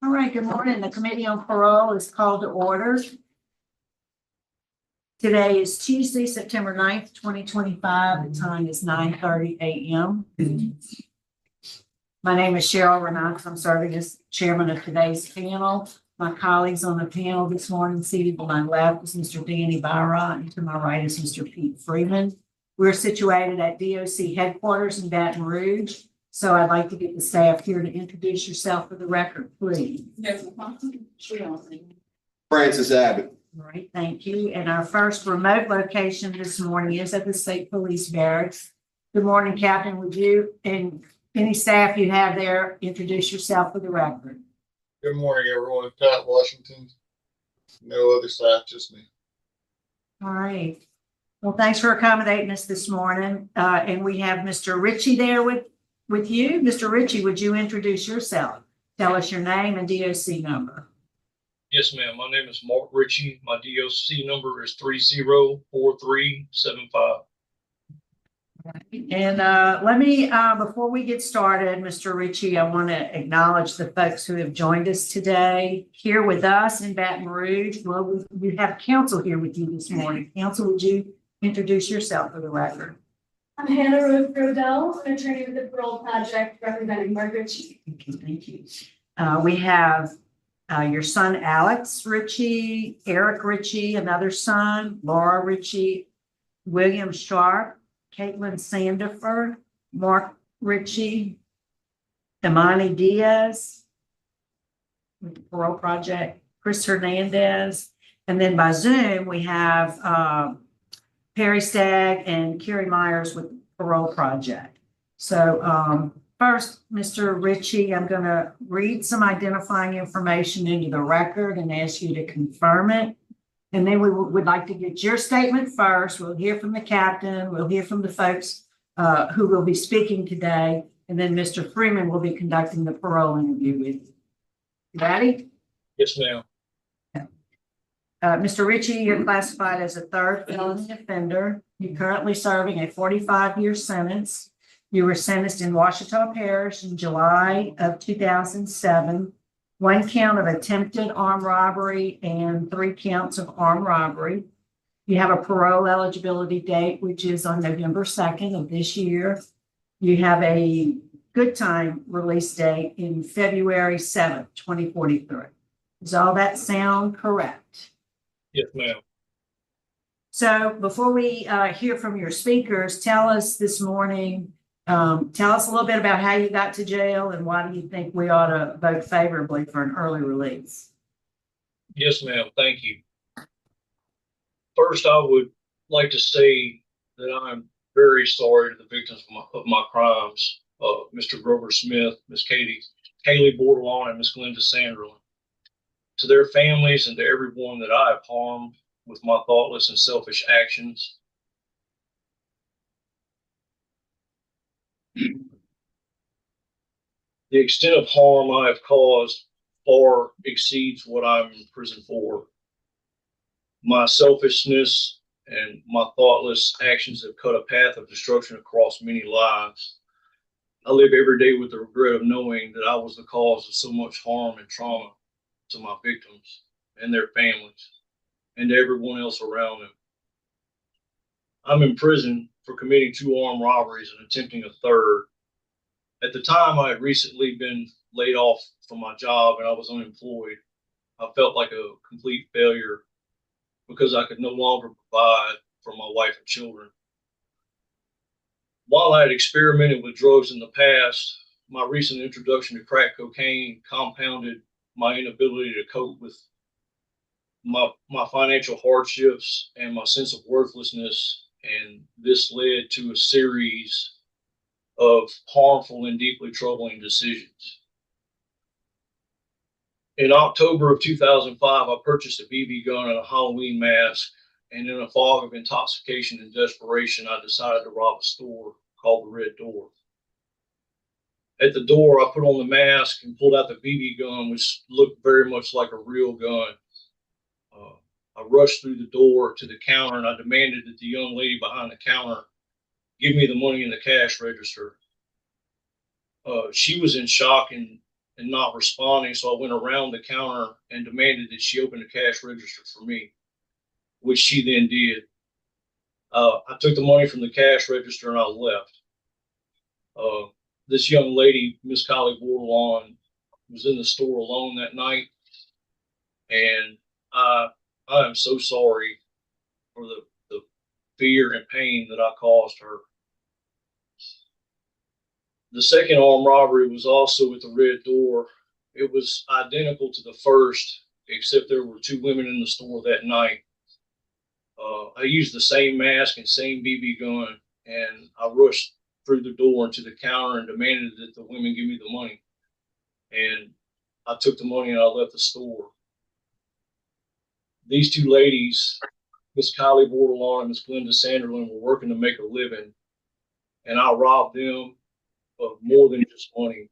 All right, good morning. The Committee on Parole is called to order. Today is Tuesday, September 9th, 2025. The time is 9:30 a.m. My name is Cheryl Renaud. I'm serving as chairman of today's panel. My colleagues on the panel this morning, seated to my left is Mr. Danny Byra, and to my right is Mr. Pete Freeman. We're situated at DOC headquarters in Baton Rouge. So I'd like to get the staff here to introduce yourself for the record, please. Francis Abbott. All right, thank you. And our first remote location this morning is at the State Police Barracks. Good morning, Captain. Would you and any staff you have there introduce yourself for the record? Good morning, everyone. Pat Washington. No other staff, just me. All right. Well, thanks for accommodating us this morning. And we have Mr. Ritchie there with you. Mr. Ritchie, would you introduce yourself? Tell us your name and DOC number. Yes, ma'am. My name is Mark Ritchie. My DOC number is 304375. And let me, before we get started, Mr. Ritchie, I want to acknowledge the folks who have joined us today here with us in Baton Rouge. Well, we have counsel here with you this morning. Counsel, would you introduce yourself for the record? I'm Hannah Rose Brodell, an attorney with the Parole Project representing Mark Ritchie. Okay, thank you. We have your son, Alex Ritchie, Eric Ritchie, another son, Laura Ritchie, William Sharp, Caitlin Sandiford, Mark Ritchie, Imani Diaz, with the Parole Project, Chris Hernandez, and then by Zoom, we have Perry Stagg and Kerry Myers with the Parole Project. So first, Mr. Ritchie, I'm going to read some identifying information into the record and ask you to confirm it. And then we would like to get your statement first. We'll hear from the captain. We'll hear from the folks who will be speaking today. And then Mr. Freeman will be conducting the parole interview with you. Ready? Yes, ma'am. Mr. Ritchie, you're classified as a third felony offender. You're currently serving a 45-year sentence. You were sentenced in Ouachita Parish in July of 2007. 1 count of attempted armed robbery and 3 counts of armed robbery. You have a parole eligibility date, which is on November 2nd of this year. You have a good time release date in February 7th, 2043. Does all that sound correct? Yes, ma'am. So before we hear from your speakers, tell us this morning, tell us a little bit about how you got to jail and why do you think we ought to vote favorably for an early release? Yes, ma'am. Thank you. First, I would like to say that I'm very sorry to the victims of my crimes, Mr. Grover Smith, Miss Kaylee Bordelon, and Miss Glenda Sanderlin. To their families and to everyone that I have harmed with my thoughtless and selfish actions. The extent of harm I have caused far exceeds what I'm in prison for. My selfishness and my thoughtless actions have cut a path of destruction across many lives. I live every day with the regret of knowing that I was the cause of so much harm and trauma to my victims and their families and to everyone else around them. I'm in prison for committing 2 armed robberies and attempting a third. At the time, I had recently been laid off from my job and I was unemployed. I felt like a complete failure because I could no longer provide for my wife and children. While I had experimented with drugs in the past, my recent introduction to crack cocaine compounded my inability to cope with my financial hardships and my sense of worthlessness, and this led to a series of harmful and deeply troubling decisions. In October of 2005, I purchased a BB gun and a Halloween mask, and in a fog of intoxication and desperation, I decided to rob a store called the Red Door. At the door, I put on the mask and pulled out the BB gun, which looked very much like a real gun. I rushed through the door to the counter and I demanded that the young lady behind the counter give me the money in the cash register. She was in shock and and not responding. So I went around the counter and demanded that she open the cash register for me, which she then did. I took the money from the cash register and I left. This young lady, Miss Kylie Bordelon, was in the store alone that night, and I am so sorry for the fear and pain that I caused her. The second armed robbery was also at the Red Door. It was identical to the first, except there were two women in the store that night. I used the same mask and same BB gun, and I rushed through the door into the counter and demanded that the women give me the money. And I took the money and I left the store. These two ladies, Miss Kylie Bordelon and Miss Glenda Sanderlin, were working to make a living, and I robbed them of more than just money.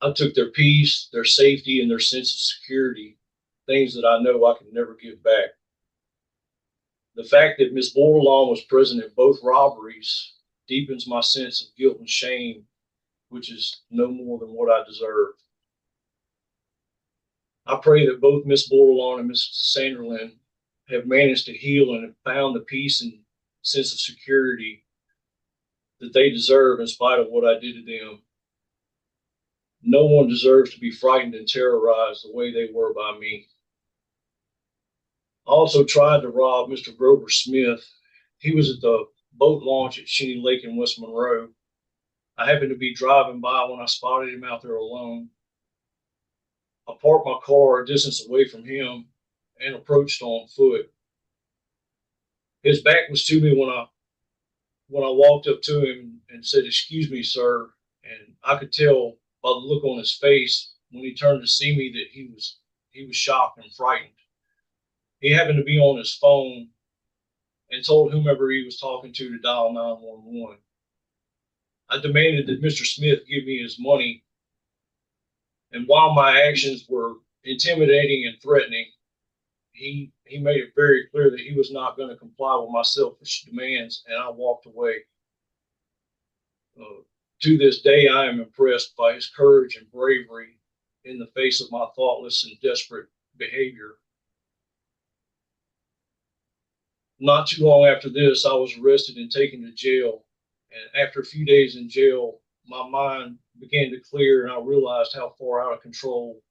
I took their peace, their safety, and their sense of security, things that I know I can never give back. The fact that Miss Bordelon was present at both robberies deepens my sense of guilt and shame, which is no more than what I deserve. I pray that both Miss Bordelon and Miss Sanderlin have managed to heal and have found the peace and sense of security that they deserve in spite of what I did to them. No one deserves to be frightened and terrorized the way they were by me. I also tried to rob Mr. Grover Smith. He was at the boat launch at Shinny Lake in West Monroe. I happened to be driving by when I spotted him out there alone. I parked my car a distance away from him and approached on foot. His back was to me when I walked up to him and said, "Excuse me, sir." And I could tell by the look on his face when he turned to see me that he was shocked and frightened. He happened to be on his phone and told whomever he was talking to dial 911. I demanded that Mr. Smith give me his money. And while my actions were intimidating and threatening, he made it very clear that he was not going to comply with my selfish demands, and I walked away. To this day, I am impressed by his courage and bravery in the face of my thoughtless and desperate behavior. Not too long after this, I was arrested and taken to jail. And after a few days in jail, my mind began to clear and I realized how far out of control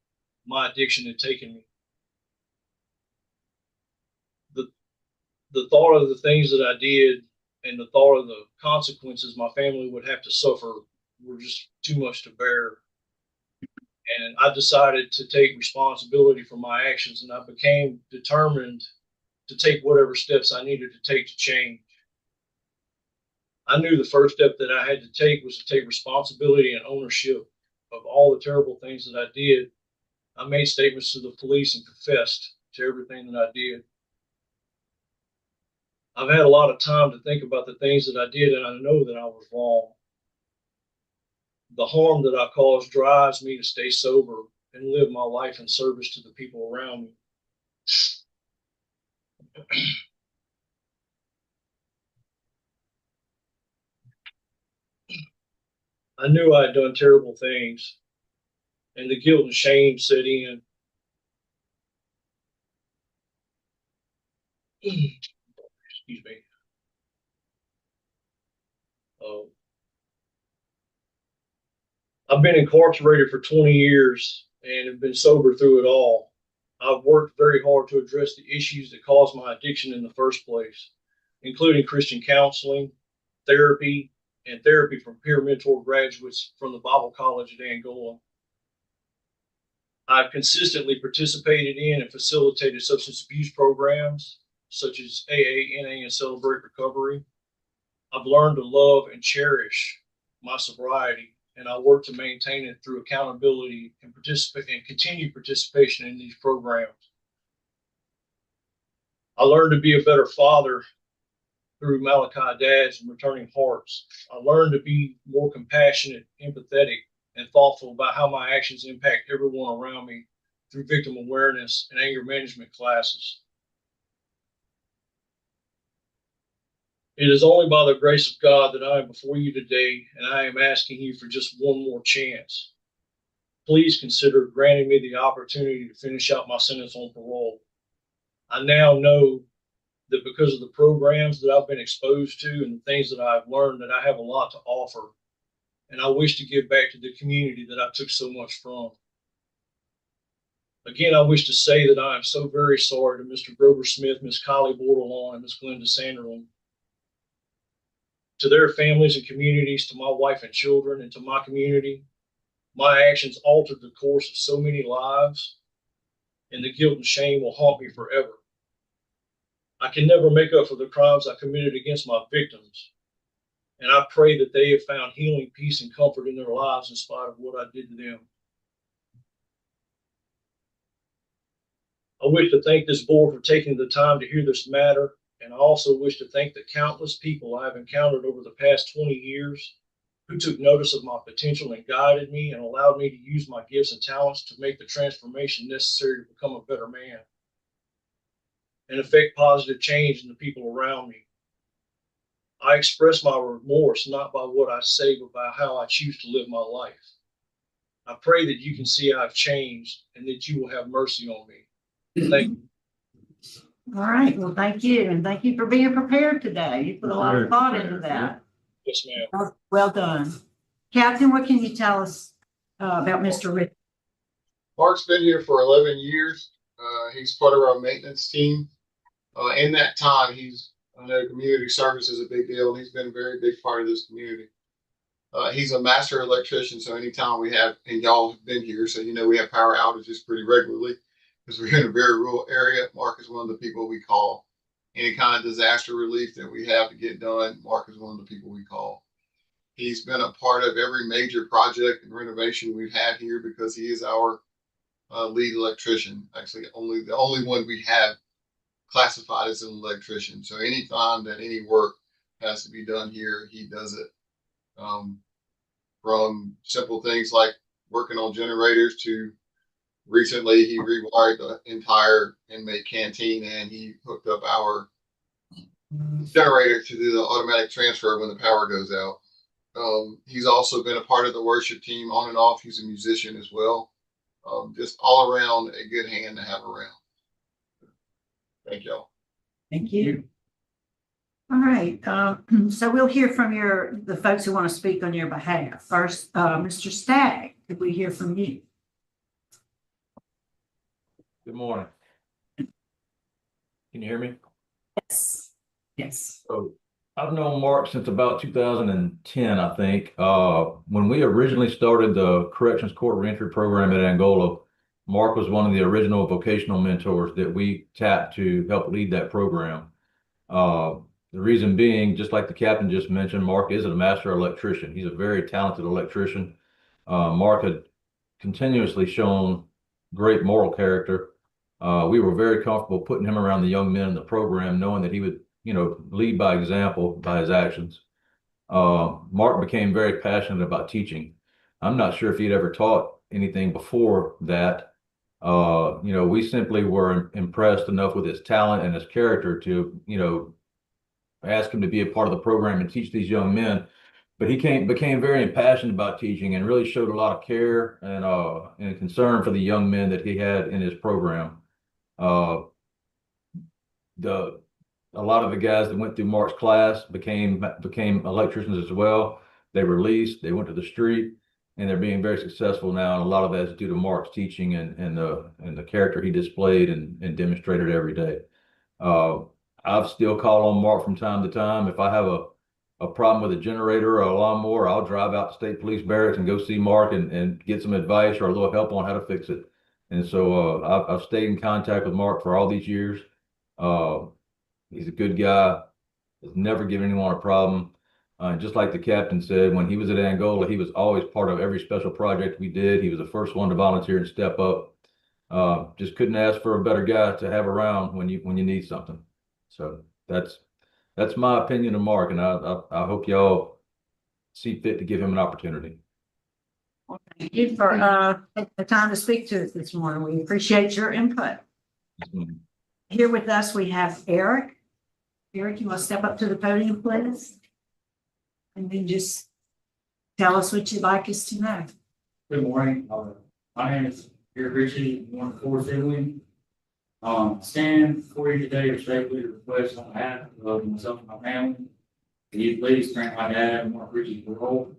my addiction had taken me. The thought of the things that I did and the thought of the consequences my family would have to suffer were just too much to bear. And I decided to take responsibility for my actions, and I became determined to take whatever steps I needed to take to change. I knew the first step that I had to take was to take responsibility and ownership of all the terrible things that I did. I made statements to the police and confessed to everything that I did. I've had a lot of time to think about the things that I did, and I know that I was wrong. The harm that I caused drives me to stay sober and live my life in service to the people around me. I knew I had done terrible things, and the guilt and shame set in. Excuse me. I've been incarcerated for 20 years and have been sober through it all. I've worked very hard to address the issues that caused my addiction in the first place, including Christian counseling, therapy, and therapy from peer mentor graduates from the Bible College at Angola. I've consistently participated in and facilitated substance abuse programs such as AA, NA, and Celebrate Recovery. I've learned to love and cherish my sobriety, and I work to maintain it through accountability and continued participation in these programs. I learned to be a better father through Malachi Dads and Returning Hearts. I learned to be more compassionate, empathetic, and thoughtful about how my actions impact everyone around me through victim awareness and anger management classes. It is only by the grace of God that I am before you today, and I am asking you for just one more chance. please consider granting me the opportunity to finish out my sentence on parole. I now know that because of the programs that I've been exposed to and the things that I've learned, that I have a lot to offer. And I wish to give back to the community that I took so much from. Again, I wish to say that I am so very sorry to Mr. Grover Smith, Ms. Kylie Bordelon, and Ms. Glenda Sanderlin. To their families and communities, to my wife and children, and to my community, my actions altered the course of so many lives, and the guilt and shame will haunt me forever. I can never make up for the crimes I committed against my victims, and I pray that they have found healing, peace, and comfort in their lives in spite of what I did to them. I wish to thank this board for taking the time to hear this matter, and I also wish to thank the countless people I have encountered over the past 20 years who took notice of my potential and guided me and allowed me to use my gifts and talents to make the transformation necessary to become a better man and affect positive change in the people around me. I express my remorse not by what I say, but by how I choose to live my life. I pray that you can see I've changed and that you will have mercy on me. Thank you. All right, well, thank you, and thank you for being prepared today. You put a lot of thought into that. Yes, ma'am. Well done. Captain, what can you tell us about Mr. Rich? Mark's been here for 11 years. He's part of our maintenance team. In that time, I know community service is a big deal, and he's been a very big part of this community. He's a master electrician, so anytime we have, and y'all have been here, so you know we have power outages pretty regularly because we're in a very rural area. Mark is one of the people we call. Any kind of disaster relief that we have to get done, Mark is one of the people we call. He's been a part of every major project and renovation we've had here because he is our lead electrician. Actually, the only one we have classified as an electrician. So anytime that any work has to be done here, he does it. From simple things like working on generators to recently he rewired the entire inmate canteen and he hooked up our generator to do the automatic transfer when the power goes out. He's also been a part of the worship team on and off. He's a musician as well. Just all around a good hand to have around. Thank y'all. Thank you. All right, so we'll hear from the folks who want to speak on your behalf. First, Mr. Stagg, could we hear from you? Good morning. Can you hear me? Yes. Yes. So I've known Mark since about 2010, I think. When we originally started the Corrections Court Reentry program at Angola, Mark was one of the original vocational mentors that we tapped to help lead that program. The reason being, just like the captain just mentioned, Mark is a master electrician. He's a very talented electrician. Mark had continuously shown great moral character. We were very comfortable putting him around the young men in the program, knowing that he would, lead by example by his actions. Mark became very passionate about teaching. I'm not sure if he'd ever taught anything before that. We simply were impressed enough with his talent and his character to, ask him to be a part of the program and teach these young men. But he became very impassioned about teaching and really showed a lot of care and concern for the young men that he had in his program. A lot of the guys that went through Mark's class became electricians as well. They released, they went to the street, and they're being very successful now. And a lot of that is due to Mark's teaching and the character he displayed and demonstrated every day. I've still call on Mark from time to time. If I have a problem with a generator or a lawnmower, I'll drive out to State Police Barracks and go see Mark and get some advice or a little help on how to fix it. And so I've stayed in contact with Mark for all these years. He's a good guy. Has never given anyone a problem. Just like the captain said, when he was at Angola, he was always part of every special project we did. He was the first one to volunteer and step up. Just couldn't ask for a better guy to have around when you need something. So that's my opinion of Mark, and I hope y'all see fit to give him an opportunity. Well, thank you for taking the time to speak to us this morning. We appreciate your input. Mm-hmm. Here with us, we have Eric. Eric, you want to step up to the podium, please? And then just tell us what you'd like us to know. Good morning. My name is Eric Ritchie, one of four sibling. Stand for you today respectfully to request on behalf of myself and my family. Can you please grant my dad, Mark Ritchie, parole?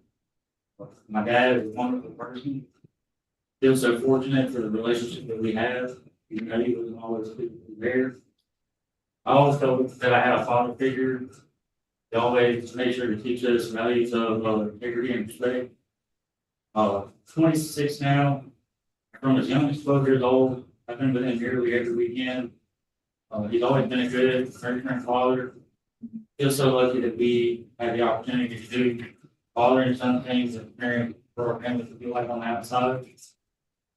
My dad is a wonderful person. Feel so fortunate for the relationship that we have, even though he wasn't always physically there. I always felt that I had a father figure. He always made sure to teach us values of integrity and respect. 26 now, from as young as 12 years old, I've been with him nearly every weekend. He's always been a good, nurturing father. Feel so lucky that we had the opportunity to do father and son things that parents for our family to be like on the outside.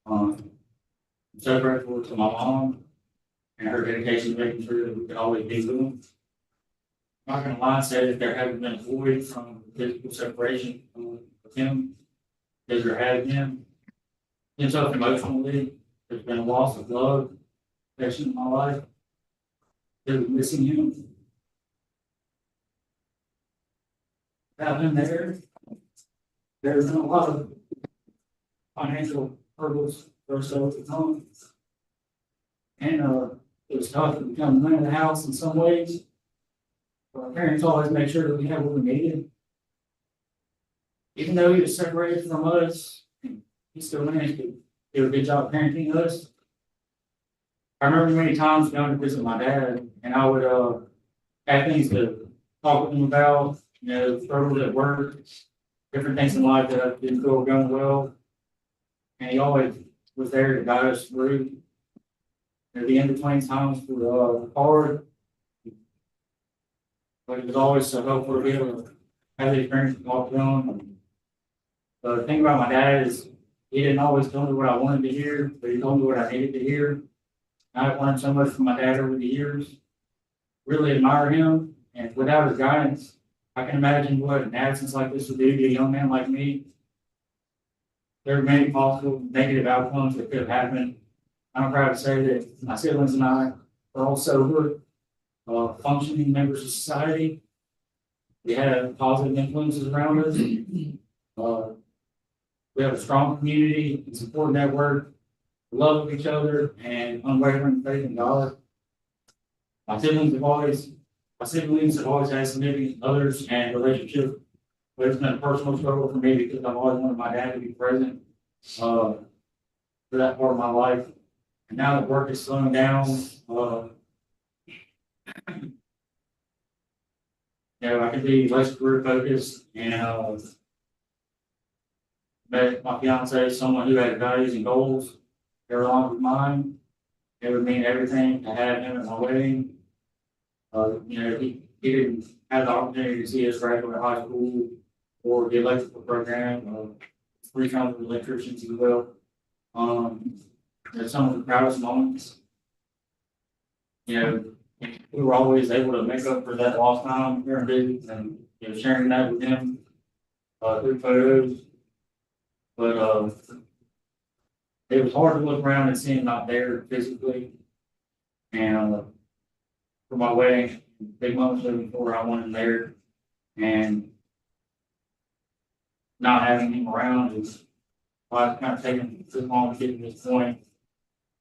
I'm so grateful to my mom and her dedication to making sure that we could always be with them. I'm not gonna lie and say that there hasn't been a void from physical separation with him, because there has been. And so emotionally, there's been a loss of love, affection in my life. There's missing him. Without him there, there's been a lot of financial hurdles for ourselves at home. And it was tough to become the man of the house in some ways. But our parents always made sure that we had what we needed. Even though he was separated from us, he still managed to do a good job parenting us. I remember many times going to visit my dad, and I would have things to talk with him about, struggles at work, different things in life that I didn't feel were going well. And he always was there to guide us through. At the end of 20 times were hard, but it was always so helpful to be able to have the experience to talk to him. The thing about my dad is he didn't always tell me what I wanted to hear, but he told me what I needed to hear. I've learned so much from my dad over the years. Really admire him, and without his guidance, I can imagine what an absence like this would do to a young man like me. There are many possible negative outcomes that could have happened. I'm proud to say that my siblings and I are all sober, functioning members of society. We have positive influences around us. We have a strong community and support network, love of each other, and unwavering faith in God. My siblings have always had significant others and relationships, but it's been a personal struggle for me because I've always wanted my dad to be present for that part of my life. And now that work is slowing down, I can be less career focused and met my fiance, someone who had values and goals that were along with mine. It would mean everything to have him at my wedding. He didn't have the opportunity to see us graduate high school or the electrical program, 3 times with electricians as well. Some of the proudest moments. We were always able to make up for that lost time here in business and sharing that with him through photos. But it was hard to look around and see him not there physically. And for my wedding, big moments moving forward, I wanted him there. And not having him around is why it's kind of taken too long to get to this point.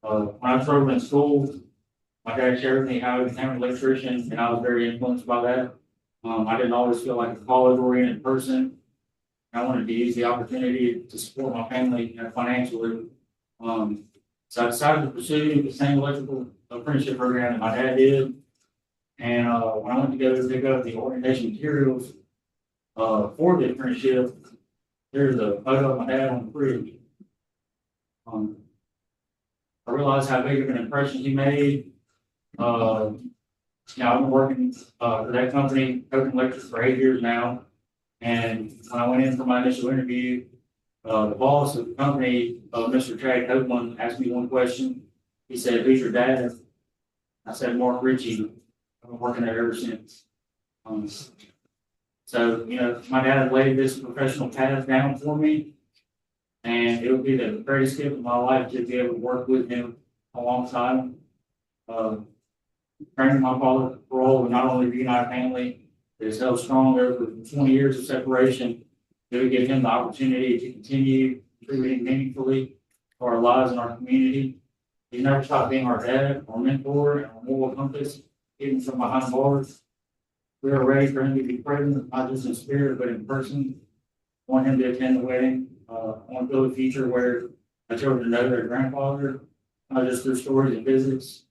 When I was in school, my dad shared with me how he became an electrician, and I was very influenced by that. I didn't always feel like a college-oriented person. I wanted to use the opportunity to support my family financially. So I decided to pursue the same electrical apprenticeship program that my dad did. And when I went to go pick up the orientation materials for the apprenticeship, there's a photo of my dad on the fridge. I realized how big of an impression he made. I've been working for that company, Coke Electric, for 8 years now. And when I went in for my initial interview, the boss of the company, Mr. Chad Copeland, asked me one question. He said, "Who's your dad?" I said, "Mark Ritchie." I've been working there ever since. So, my dad laid this professional path down for me, and it would be the greatest gift of my life to be able to work with him alongside him. Training my father for parole would not only reunite family, that is held strong over 20 years of separation, it would give him the opportunity to continue contributing meaningfully to our lives and our community. He's never stopped being our dad, our mentor, and our moral compass, even from behind bars. We are ready for him to be present, not just in spirit, but in person. I want him to attend the wedding. I want to build a future where my children know their grandfather, not just through stories and visits,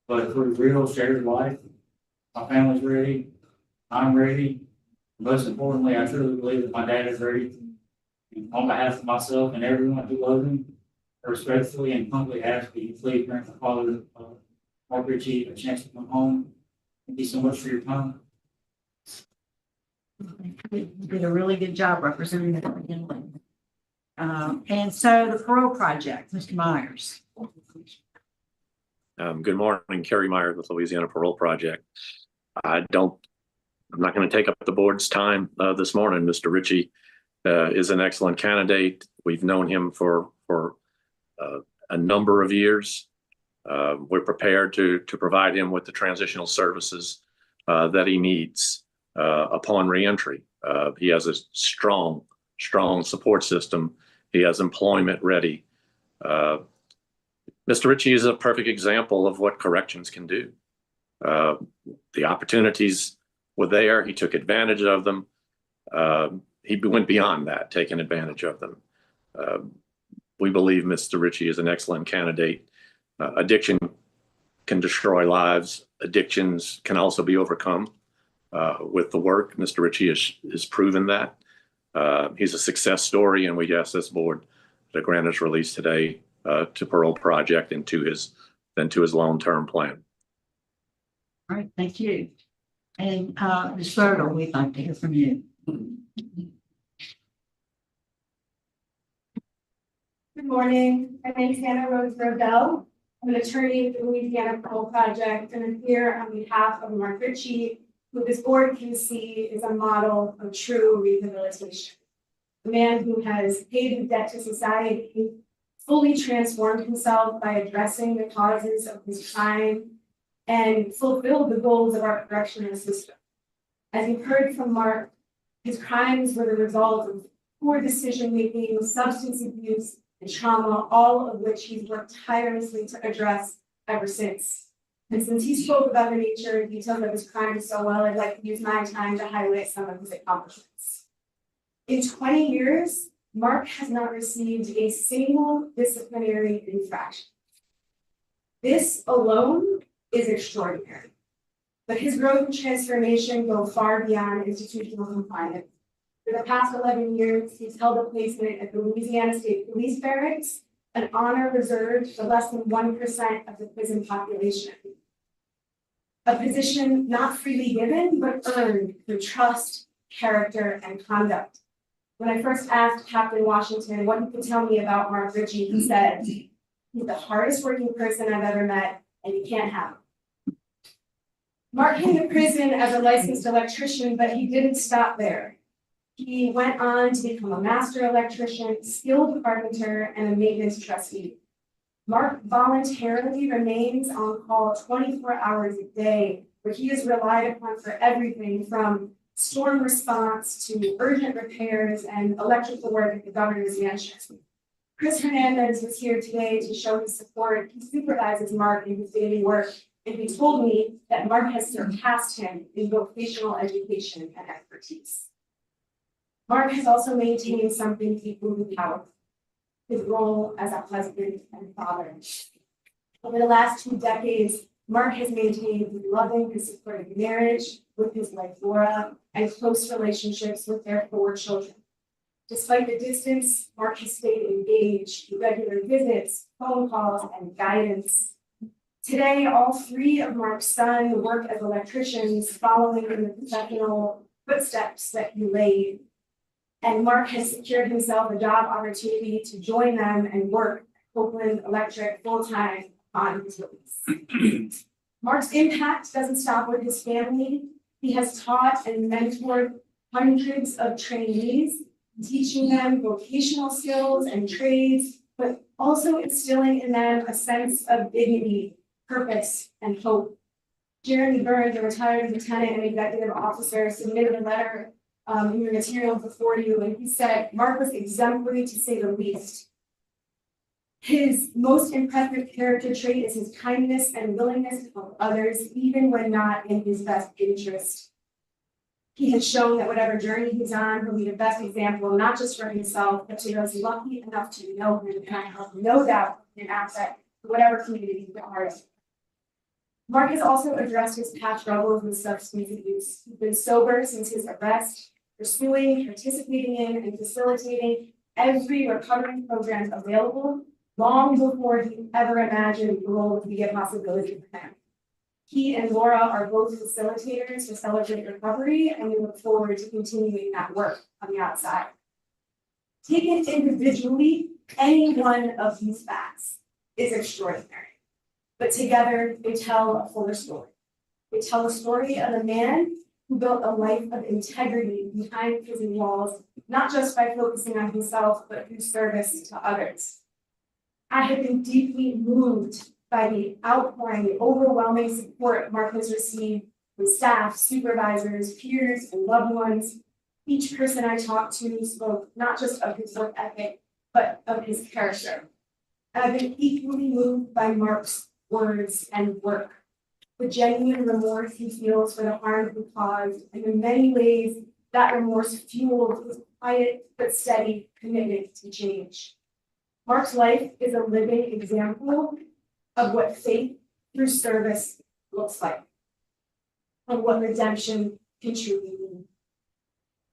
but through real shared life. My family's ready. I'm ready. Most importantly, I truly believe that my dad is ready. And on behalf of myself and everyone who loves him, I respectfully and humbly ask that you please grant my father, Mark Ritchie, a chance to come home. Thank you so much for your time. You did a really good job representing the family. And so the parole project, Mr. Myers. Good morning, Kerry Meyer with Louisiana Parole Project. I'm not going to take up the board's time this morning. Mr. Ritchie is an excellent candidate. We've known him for a number of years. We're prepared to provide him with the transitional services that he needs upon reentry. He has a strong support system. He has employment ready. Mr. Ritchie is a perfect example of what corrections can do. The opportunities were there. He took advantage of them. He went beyond that, taking advantage of them. We believe Mr. Ritchie is an excellent candidate. Addiction can destroy lives. Addictions can also be overcome with the work. Mr. Ritchie has proven that. He's a success story, and we ask this board to grant his release today to Parole Project and to his long-term plan. All right, thank you. And Ms. Bertle, we'd like to hear from you. Good morning. My name is Hannah Rose Rodell. I'm an attorney at the Louisiana Parole Project, and I'm here on behalf of Mark Ritchie, who this board can see is a model of true rehabilitation. A man who has paid his debt to society, fully transformed himself by addressing the causes of his crime, and fulfilled the goals of our correctional system. As you've heard from Mark, his crimes were the result of poor decision-making, substance abuse, and trauma, all of which he's worked tirelessly to address ever since. And since he spoke about the nature and details of his crimes so well, I'd like to use my time to highlight some of his accomplishments. In 20 years, Mark has not received a single disciplinary infraction. This alone is extraordinary. But his growth and transformation go far beyond institutional confinement. For the past 11 years, he's held a placement at the Louisiana State Police Barracks, an honor reserved for less than 1% of the prison population. A position not freely given, but earned through trust, character, and conduct. When I first asked Captain Washington what he could tell me about Mark Ritchie, he said, "He's the hardest working person I've ever met, and you can't have him." Mark came to prison as a licensed electrician, but he didn't stop there. He went on to become a master electrician, skilled carpenter, and a maintenance trustee. Mark voluntarily remains on call 24 hours a day, where he is relied upon for everything from storm response to urgent repairs and electrical work at the governor's mansion. Chris Hernandez was here today to show his support. He supervises Mark in his daily work, and he told me that Mark has surpassed him in vocational education and expertise. Mark has also maintained something equally powerful: his role as a husband and father. Over the last 2 decades, Mark has maintained his loving and supportive marriage with his wife Laura and close relationships with their 4 children. Despite the distance, Mark has stayed engaged through regular visits, phone calls, and guidance. Today, all 3 of Mark's sons work as electricians, following in the professional footsteps that he laid. And Mark has secured himself a job opportunity to join them and work at Copeland Electric full-time on his release. Mark's impact doesn't stop with his family. He has taught and mentored hundreds of trainees, teaching them vocational skills and trades, but also instilling in them a sense of dignity, purpose, and hope. Jeremy Burns, a retired lieutenant and executive officer, submitted a letter in your material before you, and he said, "Mark was exemplary to say the least." His most impressive character trait is his kindness and willingness to help others, even when not in his best interest. He has shown that whatever journey he's on, he'll be the best example, not just for himself, but to those lucky enough to know him, and I have no doubt an asset to whatever community he's a part of. Mark has also addressed his past struggles with substance abuse. He's been sober since his arrest, pursuing, participating in, and facilitating every recovery program available long before he ever imagined parole would be a possibility for him. He and Laura are both facilitators to Celebrate Recovery, and we look forward to continuing that work on the outside. Taken individually, any one of these facts is extraordinary, but together they tell a fuller story. They tell a story of a man who built a life of integrity behind prison walls, not just by focusing on himself, but through service to others. I have been deeply moved by the outpouring, the overwhelming support Mark has received from staff, supervisors, peers, and loved ones. Each person I talked to spoke not just of his work ethic, but of his character. I've been equally moved by Mark's words and work, the genuine remorse he feels for the harm he caused, and in many ways, that remorse fueled his quiet but steady commitment to change. Mark's life is a living example of what faith through service looks like, and what redemption can truly mean.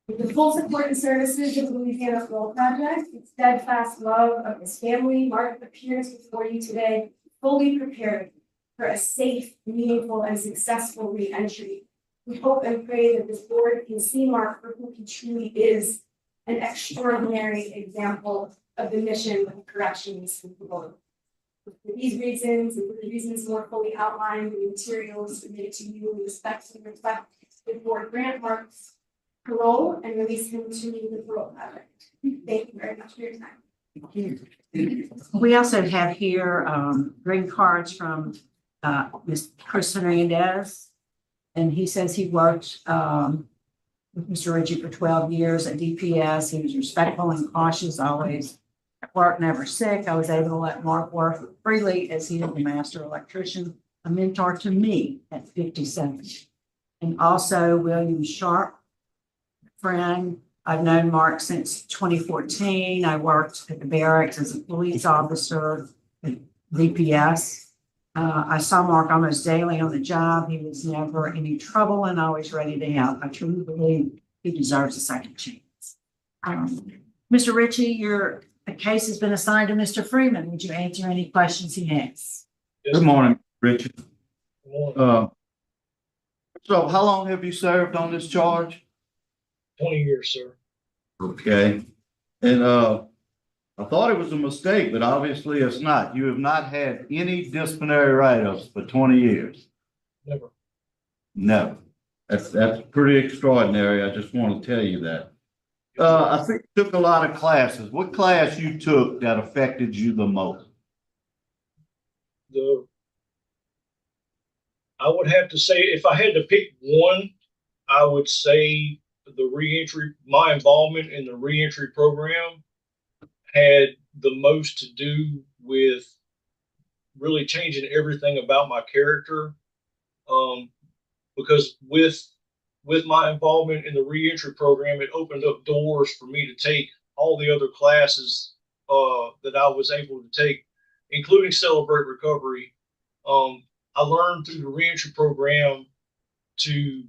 With the full support and services of the Louisiana Parole Project, and steadfast love of his family, Mark appears before you today fully prepared for a safe, meaningful, and successful re-entry. We hope and pray that this board can see Mark for who he truly is, an extraordinary example of the mission of corrections and parole. For these reasons, and for the reasons more fully outlined in the materials submitted to you, we respectfully request the board grant Mark's parole and release him to the parole project. Thank you very much for your time. We also have here green cards from Ms. Chris Hernandez. And he says he worked with Mr. Ritchie for 12 years at DPS. He was respectful and cautious, always at work, never sick. I was able to let Mark work freely as he is the master electrician, a mentor to me at 57. And also William Sharp, friend. I've known Mark since 2014. I worked at the barracks as a police officer at DPS. I saw Mark almost daily on the job. He was never any trouble and always ready to help. I truly believe he deserves a second chance. Mr. Ritchie, your case has been assigned to Mr. Freeman. Would you answer any questions he has? Good morning, Richard. Good morning. So how long have you served on this charge? 20 years, sir. Okay. And I thought it was a mistake, but obviously it's not. You have not had any disciplinary write-ups for 20 years. Never. No. That's pretty extraordinary. I just want to tell you that. I think you took a lot of classes. What class you took that affected you the most? I would have to say, if I had to pick one, I would say the reentry, my involvement in the reentry program had the most to do with really changing everything about my character. Because with my involvement in the reentry program, it opened up doors for me to take all the other classes that I was able to take, including Celebrate Recovery. I learned through the reentry program to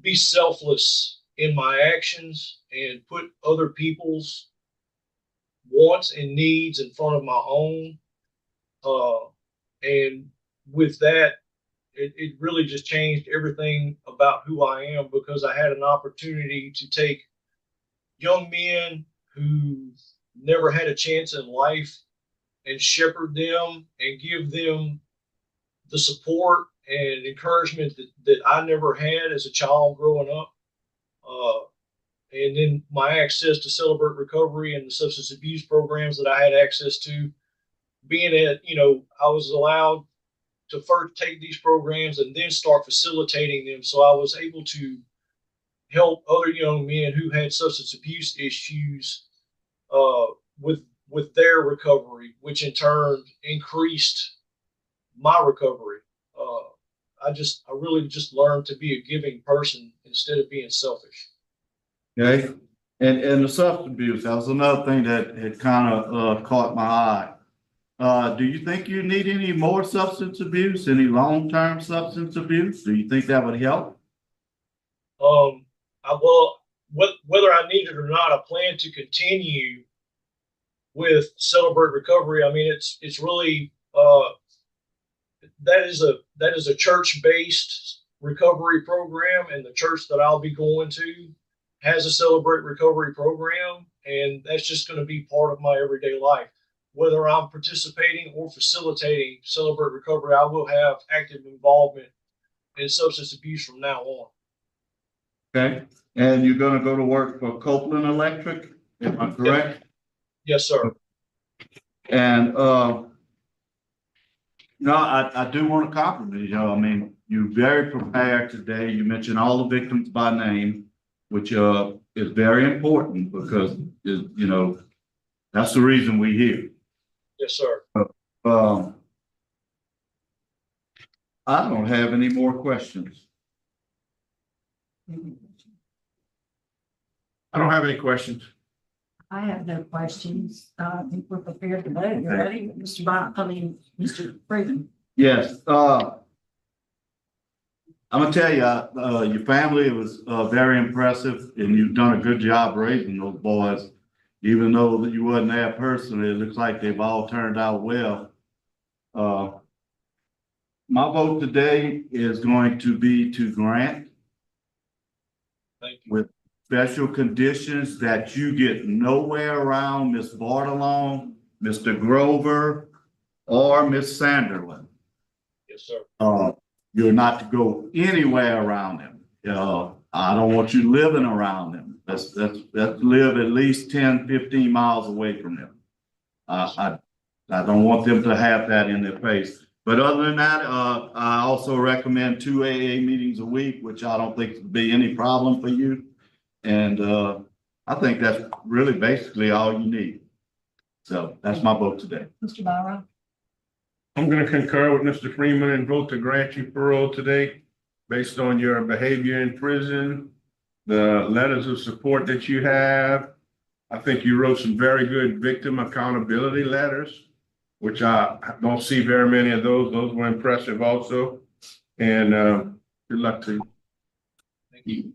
be selfless in my actions and put other people's wants and needs in front of my own. And with that, it really just changed everything about who I am, because I had an opportunity to take young men who never had a chance in life and shepherd them and give them the support and encouragement that I never had as a child growing up. And then my access to Celebrate Recovery and the substance abuse programs that I had access to, being at, I was allowed to first take these programs and then start facilitating them. So I was able to help other young men who had substance abuse issues with with their recovery, which in turn increased my recovery. I really just learned to be a giving person instead of being selfish. Okay, and the substance abuse, that was another thing that had kind of caught my eye. Do you think you need any more substance abuse, any long-term substance abuse? Do you think that would help? Whether I need it or not, I plan to continue with Celebrate Recovery. I mean, it's really that is a church-based recovery program, and the church that I'll be going to has a Celebrate Recovery program, and that's just going to be part of my everyday life. Whether I'm participating or facilitating Celebrate Recovery, I will have active involvement in substance abuse from now on. Okay, and you're gonna go to work for Copeland Electric, am I correct? Yes, sir. And, no, I do want to compliment you. I mean, you're very prepared today. You mentioned all the victims by name, which is very important because, you know, that's the reason we're here. Yes, sir. I don't have any more questions. I don't have any questions. I have no questions. I think we're prepared to vote. You ready, Mr. Mr. Freeman? Yes, I'm gonna tell you, your family was very impressive, and you've done a good job raising those boys. Even though you wasn't there personally, it looks like they've all turned out well. My vote today is going to be to grant Thank you. with special conditions that you get nowhere around Miss Bartalone, Mr. Grover, or Miss Sanderlin. Yes, sir. You're not to go anywhere around them. I don't want you living around them. Let's live at least 10, 15 miles away from them. I don't want them to have that in their face. But other than that, I also recommend 2 AA meetings a week, which I don't think would be any problem for you. And I think that's really basically all you need. So that's my vote today. Mr. Byron? I'm going to concur with Mr. Freeman and vote to grant you parole today based on your behavior in prison, the letters of support that you have. I think you wrote some very good victim accountability letters, which I don't see very many of those. Those were impressive also. And good luck to you. Thank you.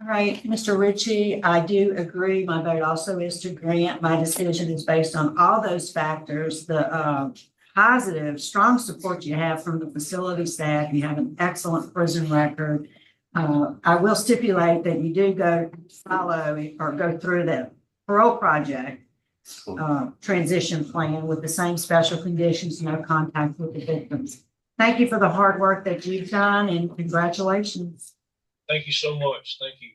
All right, Mr. Ritchie, I do agree. My vote also is to grant. My decision is based on all those factors, the positive, strong support you have from the facility staff. You have an excellent prison record. I will stipulate that you do follow or go through the parole project transition plan with the same special conditions, no contact with the victims. Thank you for the hard work that you've done, and congratulations. Thank you so much. Thank you.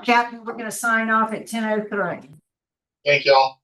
Captain, we're going to sign off at 10:03. Thank y'all.